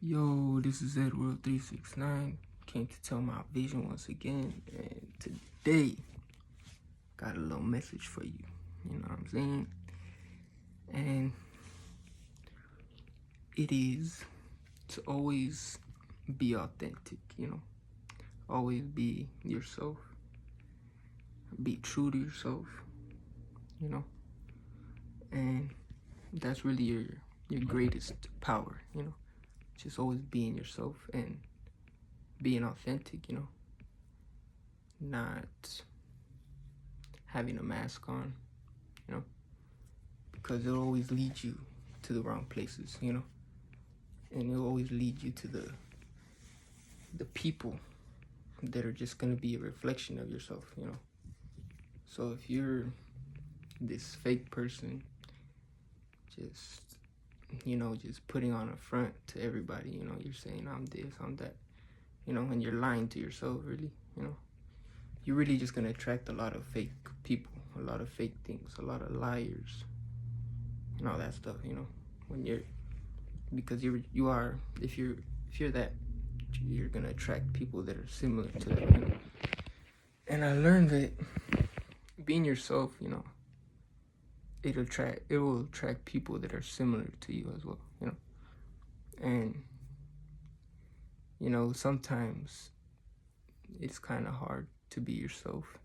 Yo, this is Edworld 369. Came to tell my vision once again, and today got a little message for you. You know what I'm saying? And it is to always be authentic, always be yourself, be true to yourself, and that's really your greatest power, just always being yourself and being authentic, not having a mask on, because it'll always lead you to the wrong places, and it'll always lead you to the people that are just going to be a reflection of yourself, So if you're this fake person, just putting on a front to everybody, you're saying I'm this, I'm that, and you're lying to yourself, really, you're really just going to attract a lot of fake people, a lot of fake things, a lot of liars, and all that stuff, because if you're that, you're going to attract people that are similar to that, And I learned that being yourself, it will attract people that are similar to you as well, and sometimes it's kind of hard to be yourself,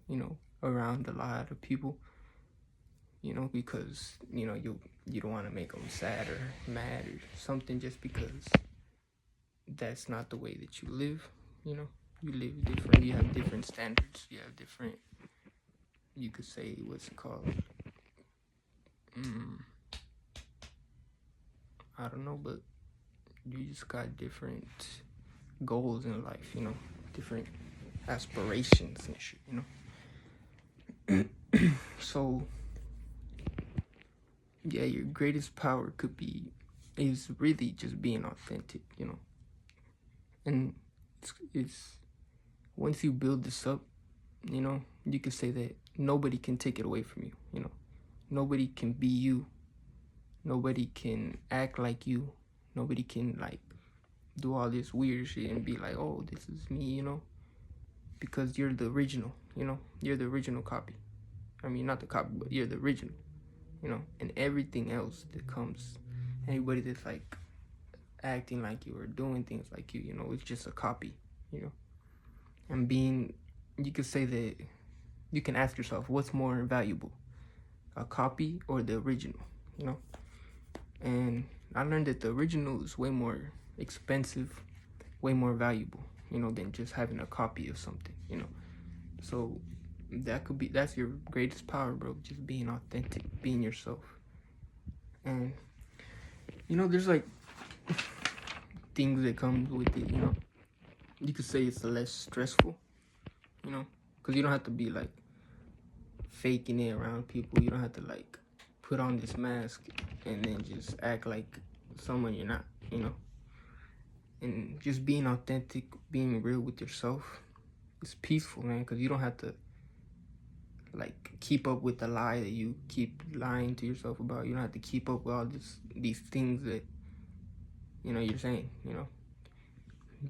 around a lot of people, because you don't want to make them sad or mad or something, just because that's not the way that you live. You live different, you have different standards, you have different, you could say, what's it called, I don't know, but you just got different goals in life, different aspirations and shit, So yeah, your greatest power is really just being authentic, and it's once you build this up, you could say that nobody can take it away from you, nobody can be you, nobody can act like you, nobody can do all this weird shit and be like, oh, this is me, because you're the original, you're the original copy. I mean, not the copy, but you're the original, and everything else that comes, anybody that's acting like you or doing things like you, it's just a copy, and you could say that you can ask yourself, what's more valuable, a copy or the original, and I learned that the original is way more expensive, way more valuable, than just having a copy of something, so that's your greatest power, bro, just being authentic, being yourself. And there's things that come with it, you could say it's less stressful, because you don't have to be faking it around people. You don't have to put on this mask and then just act like someone you're not, and just being authentic, being real with yourself, it's peaceful, man, because you don't have to keep up with the lie that you keep lying to yourself about. You don't have to keep up with all these things that you're saying.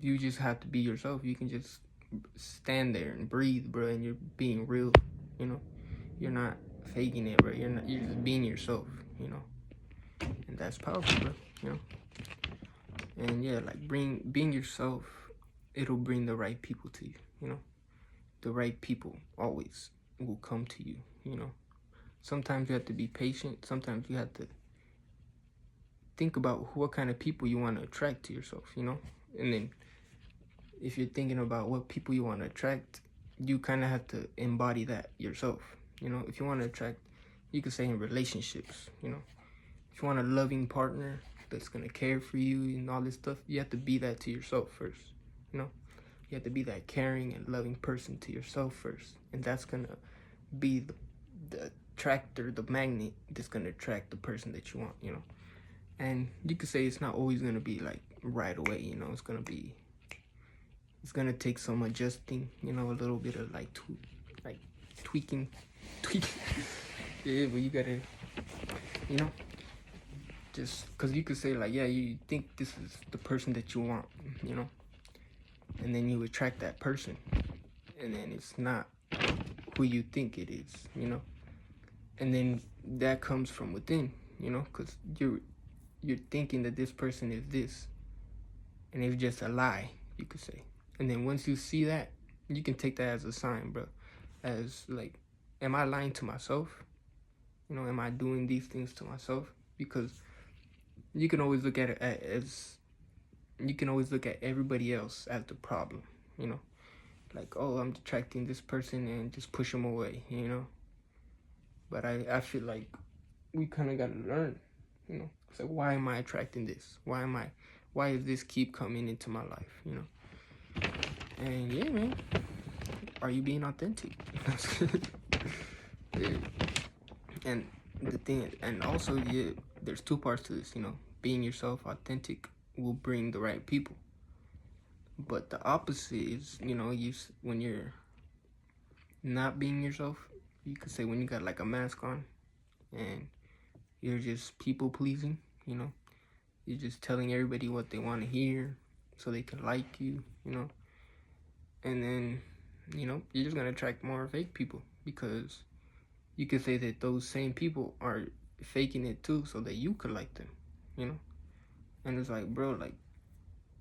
You just have to be yourself. You can just stand there and breathe, bro, and you're being real. You're not faking it, bro. You're just being yourself, and that's powerful, bro. And yeah, being yourself, it'll bring the right people to you. The right people always will come to you. Sometimes you have to be patient. Sometimes you have to think about what kind of people you want to attract to yourself, and then if you're thinking about what people you want to attract, you kind of have to embody that yourself. If you want to attract, you could say, in relationships, if you want a loving partner that's going to care for you and all this stuff, you have to be that to yourself first. You have to be that caring and loving person to yourself first, and that's going to be the attractor, the magnet that's going to attract the person that you want, and you could say it's not always going to be right away, it's going to take some adjusting, a little bit of tweaking. Yeah, but you gotta, Just because you could say like, yeah, you think this is the person that you want, you know, and then you attract that person, and then it's not who you think it is, you know, and then that comes from within, you know, because you're thinking that this person is this, and it's just a lie, you could say. And then once you see that, you can take that as a sign, bro, as like, am I lying to myself? You know, am I doing these things to myself? Because you can always look at it as, you can always look at everybody else as the problem, you know, like, oh, I'm attracting this person and just push them away, you know. But I feel like we kind of got to learn, you know. It's like, why am I attracting this? Why is this keep coming into my life, you know? And yeah, man, are you being authentic? Yeah. And the thing, and also, yeah, there's two parts to this, you know. Being yourself, authentic, will bring the right people. But the opposite is, you know, when you're not being yourself, you could say when you got like a mask on and you're just people pleasing, you know, you're just telling everybody what they want to hear so they can like you, you know, and then, you know, you're just gonna attract more fake people, because you could say that those same people are faking it too so that you could like them, you know. And it's like, bro, like,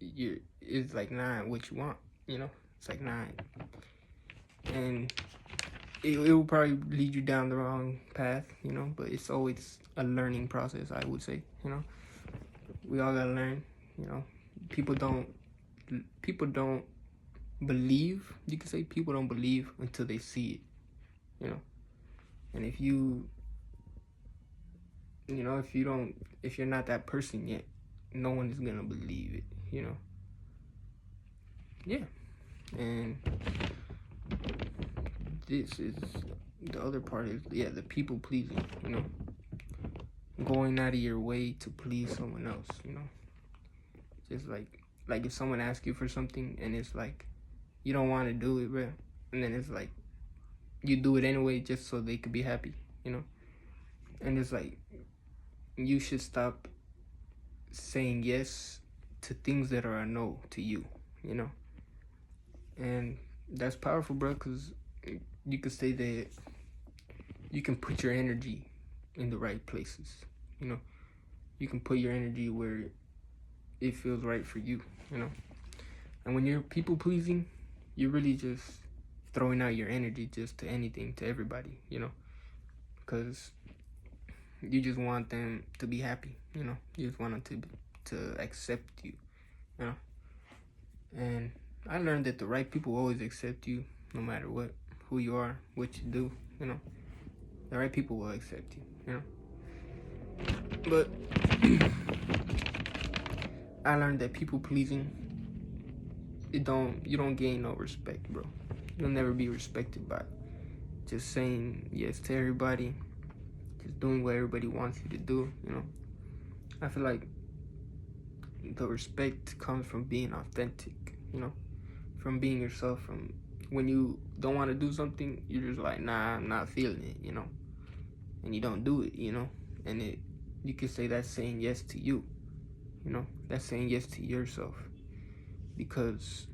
it's like not what you want, you know. It's like not, and it will probably lead you down the wrong path, you know. But it's always a learning process, I would say, you know. We all gotta learn, you know. People don't believe, you could say people don't believe until they see it, you know. And if you know, if you're not that person yet, no one is gonna believe it, you know. Yeah. And this is the other part is, yeah, the people pleasing, you know, going out of your way to please someone else, you know. Just like if someone asks you for something and it's like you don't want to do it, bro, and then it's like you do it anyway just so they could be happy, you know. And it's like, you should stop saying yes to things that are a no to you, you know. And that's powerful, bro, because you could say that you can put your energy in the right places, you know. You can put your energy where it feels right for you, you know. And when you're people pleasing, you're really just throwing out your energy just to anything, to everybody, you know, because you just want them to be happy, you know. You just want them to accept you, you know. And I learned that the right people always accept you, no matter what, who you are, what you do, you know. The right people will accept you, you know. But I learned that people pleasing, you don't gain no respect, bro. You'll never be respected by just saying yes to everybody, just doing what everybody wants you to do, you know. I feel like the respect comes from being authentic, you know, from being yourself. From when you don't want to do something, you're just like, nah, I'm not feeling it, you know, and you don't do it, you know. And you could say that's saying yes to you, you know. That's saying yes to yourself, because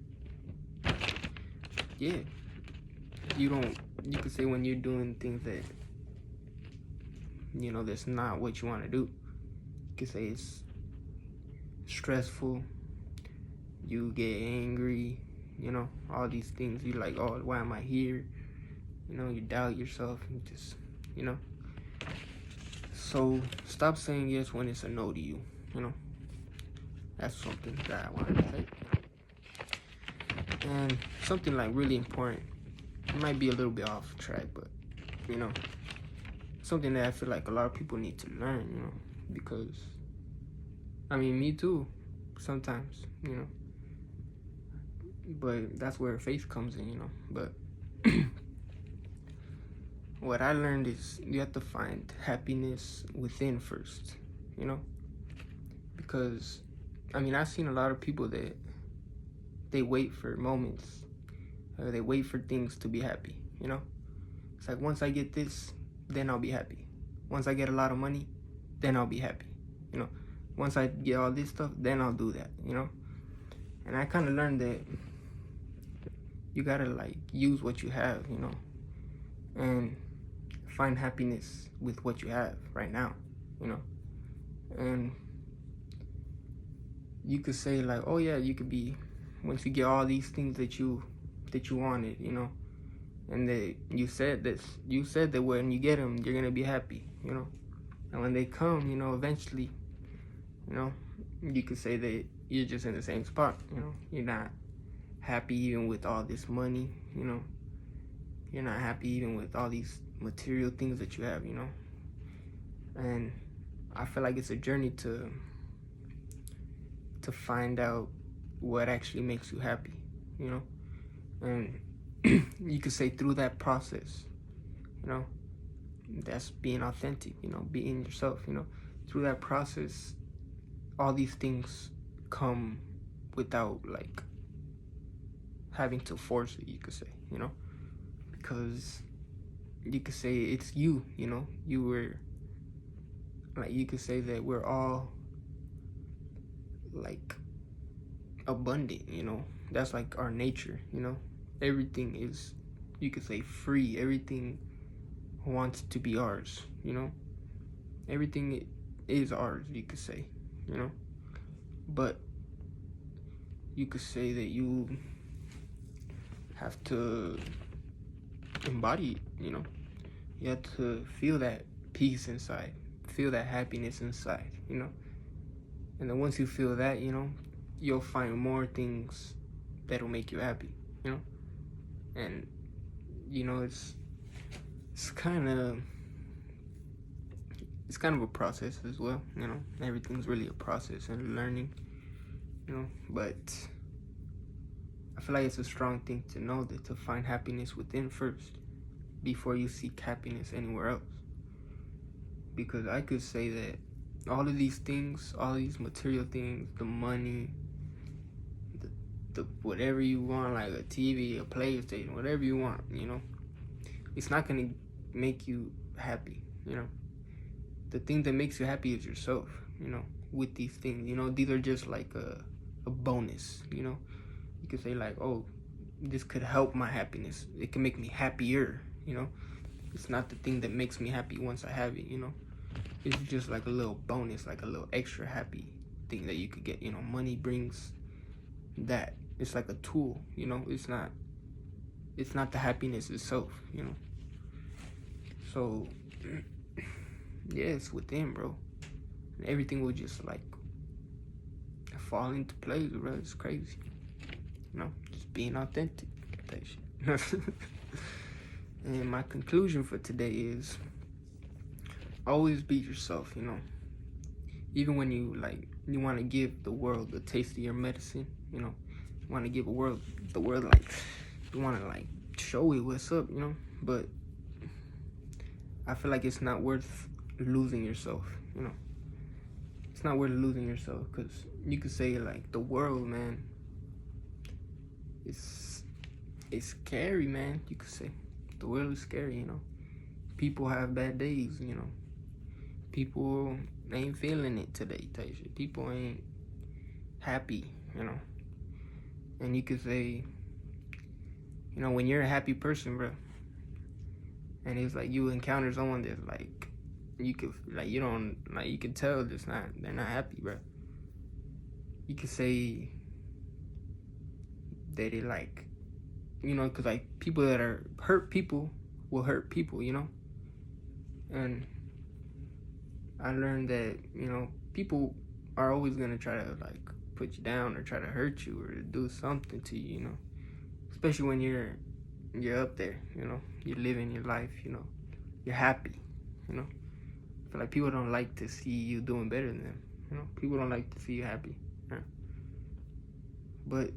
yeah, you could say when you're doing things that, you know, that's not what you want to do, you could say it's stressful, you get angry, you know, all these things. You're like, oh, why am I here? You know, you doubt yourself, and just, you know. So stop saying yes when it's a no to you, you know. That's something that I wanted to say. And something like really important, it might be a little bit off track, but, you know, something that I feel like a lot of people need to learn, you know, because, I mean, me too, sometimes, you know. But that's where faith comes in, you know. But what I learned is you have to find happiness within first, you know. Because, I mean, I've seen a lot of people that they wait for moments, or they wait for things to be happy, you know. It's like, once I get this, then I'll be happy. Once I get a lot of money, then I'll be happy, you know. Once I get all this stuff, then I'll do that, you know. And I kind of learned that you gotta like use what you have, you know, and find happiness with what you have right now, you know. And you could say like, oh yeah, you could be, once you get all these things that you wanted, you know, and that you said that when you get them, you're gonna be happy, you know. And when they come, you know, eventually, you know, you could say that you're just in the same spot, you know. You're not happy even with all this money, you know. You're not happy even with all these material things that you have, you know. And I feel like it's a journey to find out what actually makes you happy, you know. And you could say through that process, you know, that's being authentic, you know, being yourself, you know. Through that process, all these things come without like having to force it, you could say, you know, because you could say it's you, you know. You were like, you could say that we're all like abundant, you know. That's like our nature, you know. Everything is, you could say, free. Everything wants to be ours, you know. Everything is ours, you could say, you know. But you could say that you have to embody it, you know. You have to feel that peace inside, feel that happiness inside, you know. And then once you feel that, you know, you'll find more things that'll make you happy, you know. And you know, it's kind of a process as well, you know. Everything's really a process and learning, you know. But I feel like it's a strong thing to know that, to find happiness within first before you seek happiness anywhere else. Because I could say that all of these things, all these material things, the money, the whatever you want, like a TV, a PlayStation, whatever you want, you know, it's not gonna make you happy, you know. The thing that makes you happy is yourself, you know, with these things, you know. These are just like a bonus, you know. You could say like, oh, this could help my happiness. It can make me happier, you know. It's not the thing that makes me happy once I have it, you know. It's just like a little bonus, like a little extra happy thing that you could get, you know. Money brings that. It's like a tool, you know. It's not the happiness itself, you know. So yeah, it's within, bro. And everything will just like fall into place, bro. It's crazy, you know. Just being authentic, that shit. And my conclusion for today is always be yourself, you know. Even when you want to give the world a taste of your medicine, you know. You want to give the world like, you want to like show it what's up, you know. But I feel like it's not worth losing yourself, you know. It's not worth losing yourself, because you could say like the world, man, it's scary, man. You could say the world is scary, you know. People have bad days, you know. People ain't feeling it today, type shit. People ain't happy, you know. And you could say, you know, when you're a happy person, bro, and it's like you encounter someone that's like, you could like, you don't like, you can tell they're not happy, bro. You could say that it like, you know, because like people that are hurt people will hurt people, you know. And I learned that, you know, people are always gonna try to like put you down or try to hurt you or do something to you, you know. Especially when you're up there, you know, you're living your life, you know, you're happy, you know. I feel like people don't like to see you doing better than them, you know. People don't like to see you happy, yeah. But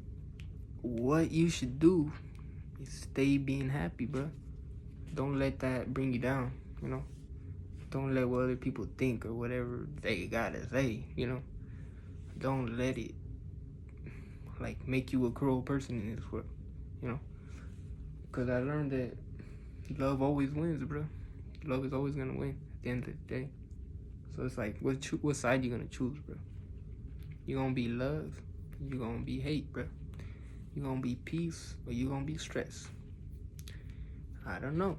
what you should do is stay being happy, bro. Don't let that bring you down, you know. Don't let what other people think or whatever they gotta say, you know. Don't let it like make you a cruel person in this world, you know. Because I learned that love always wins, bro. Love is always gonna win at the end of the day. So it's like, what side you gonna choose, bro? You gonna be love? You gonna be hate, bro? You gonna be peace, or you gonna be stress? I don't know,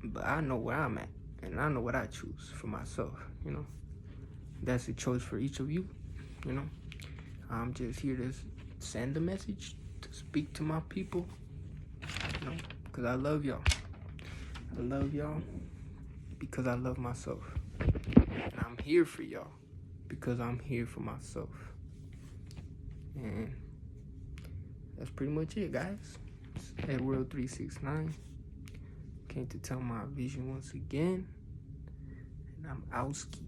but I know where I'm at, and I know what I choose for myself. You know, that's a choice for each of you. You know, I'm just here to send a message, to speak to my people. You know, because I love y'all. I love y'all because I love myself. And I'm here for y'all because I'm here for myself. And that's pretty much it, guys. It's Edworld369. Came to tell my vision once again. And I'm Owski.